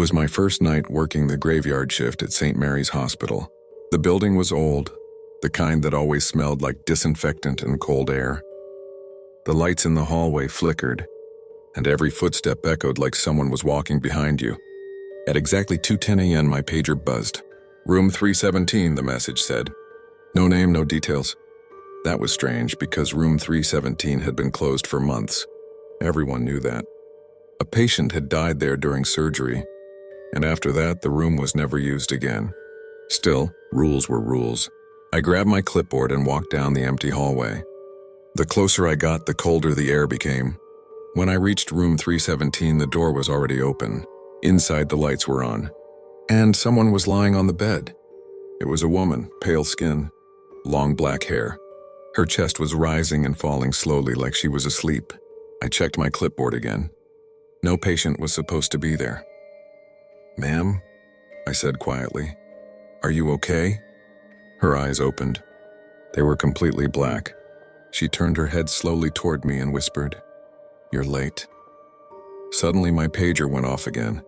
was my first night working the graveyard shift at St. Mary's Hospital. The building was old, the kind that always smelled like disinfectant and cold air. The lights in the hallway flickered, and every footstep echoed like someone was walking behind you. At exactly 2:10 a.m., my pager buzzed. "Room 317, the message said. No name, no details. That was strange because room 317 had been closed for months. Everyone knew that. A patient had died there during surgery, and after that, the room was never used again. Still, rules were rules. I grabbed my clipboard and walked down the empty hallway. The closer I got, the colder the air became. When I reached room 317, the door was already open. Inside, the lights were on, and someone was lying on the bed. It was a woman, pale skin, long black hair. Her chest was rising and falling slowly like she was asleep. I checked my clipboard again. No patient was supposed to be there. "Ma'am," I said quietly, "are you okay?" Her eyes opened. They were completely black. She turned her head slowly toward me and whispered, "You're late." Suddenly my pager went off again.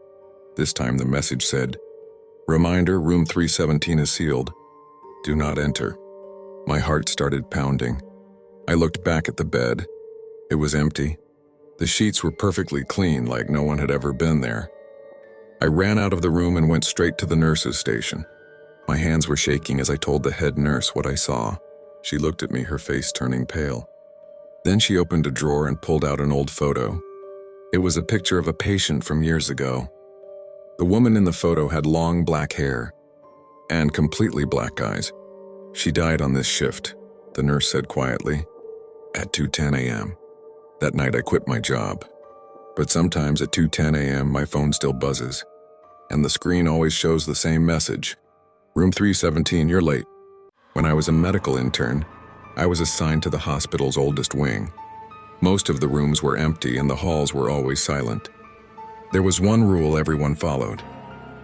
This time the message said, "Reminder, room 317 is sealed. Do not enter." My heart started pounding. I looked back at the bed. It was empty. The sheets were perfectly clean, like no one had ever been there. I ran out of the room and went straight to the nurse's station. My hands were shaking as I told the head nurse what I saw. She looked at me, her face turning pale. Then she opened a drawer and pulled out an old photo. It was a picture of a patient from years ago. The woman in the photo had long black hair and completely black eyes. "She died on this shift," the nurse said quietly, "at 2:10 a.m. That night I quit my job. But sometimes at 2:10 a.m. my phone still buzzes, and the screen always shows the same message. Room 317, you're late." When I was a medical intern, I was assigned to the hospital's oldest wing. Most of the rooms were empty and the halls were always silent. There was one rule everyone followed: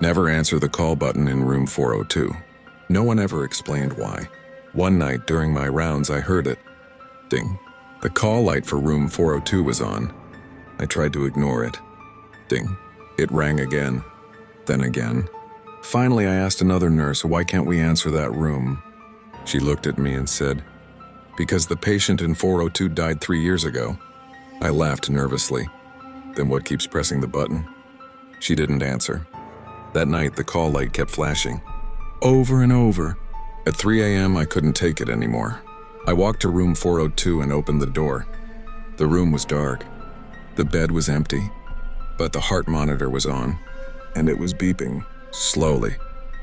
never answer the call button in room 402. No one ever explained why. One night during my rounds, I heard it. Ding. The call light for room 402 was on. I tried to ignore it. Ding. It rang again, then again. Finally, I asked another nurse, "Why can't we answer that room?" She looked at me and said, "Because the patient in 402 died 3 years ago." I laughed nervously. "Then what keeps pressing the button?" She didn't answer. That night, the call light kept flashing, over and over. At 3 a.m., I couldn't take it anymore. I walked to room 402 and opened the door. The room was dark. The bed was empty, but the heart monitor was on, and it was beeping, slowly,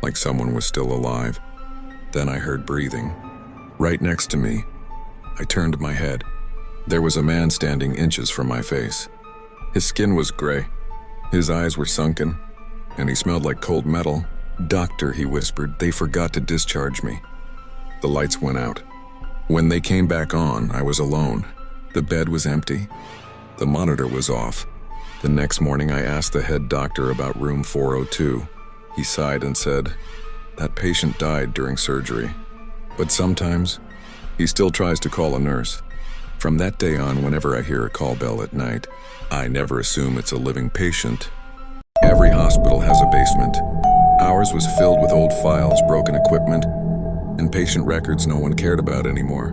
like someone was still alive. Then I heard breathing. Right next to me, I turned my head. There was a man standing inches from my face. His skin was gray. His eyes were sunken, and he smelled like cold metal. "Doctor," he whispered, "they forgot to discharge me." The lights went out. When they came back on, I was alone. The bed was empty. The monitor was off. The next morning, I asked the head doctor about room 402. He sighed and said, "That patient died during surgery. But sometimes, he still tries to call a nurse." From that day on, whenever I hear a call bell at night, I never assume it's a living patient. Every hospital has a basement. Ours was filled with old files, broken equipment, and patient records no one cared about anymore.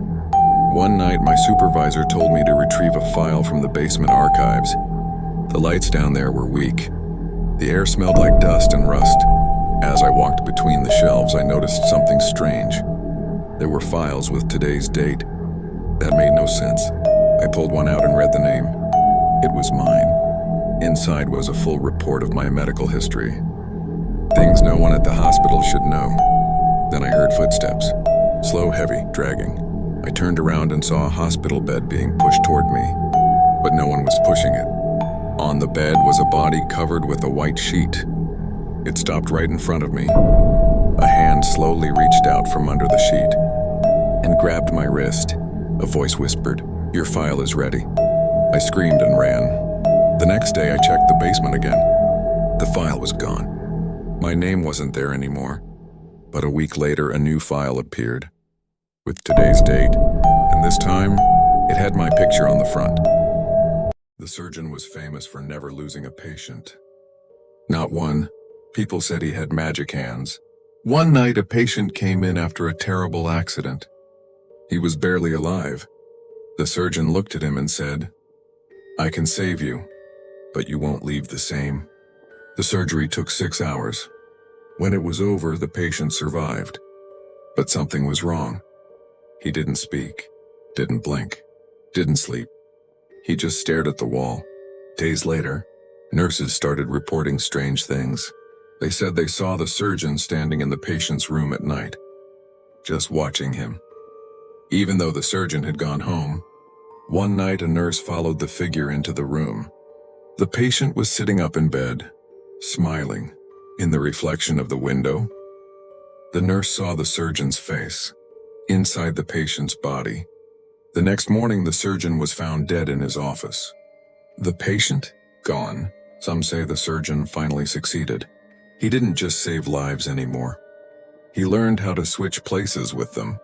One night, my supervisor told me to retrieve a file from the basement archives. The lights down there were weak. The air smelled like dust and rust. As I walked between the shelves, I noticed something strange. There were files with today's date. That made no sense. I pulled one out and read the name. It was mine. Inside was a full report of my medical history. Things no one at the hospital should know. Then I heard footsteps. Slow, heavy, dragging. I turned around and saw a hospital bed being pushed toward me, but no one was pushing it. On the bed was a body covered with a white sheet. It stopped right in front of me. A hand slowly reached out from under the sheet and grabbed my wrist. A voice whispered, "Your file is ready." I screamed and ran. The next day I checked the basement again. The file was gone. My name wasn't there anymore. But a week later, a new file appeared, with today's date, and this time, it had my picture on the front. The surgeon was famous for never losing a patient. Not one. People said he had magic hands. One night, a patient came in after a terrible accident. He was barely alive. The surgeon looked at him and said, "I can save you, but you won't leave the same." The surgery took 6 hours. When it was over, the patient survived. But something was wrong. He didn't speak, didn't blink, didn't sleep. He just stared at the wall. Days later, nurses started reporting strange things. They said they saw the surgeon standing in the patient's room at night, just watching him. Even though the surgeon had gone home, one night a nurse followed the figure into the room. The patient was sitting up in bed, smiling, in the reflection of the window. The nurse saw the surgeon's face, inside the patient's body. The next morning, the surgeon was found dead in his office. The patient? Gone. Some say the surgeon finally succeeded. He didn't just save lives anymore. He learned how to switch places with them.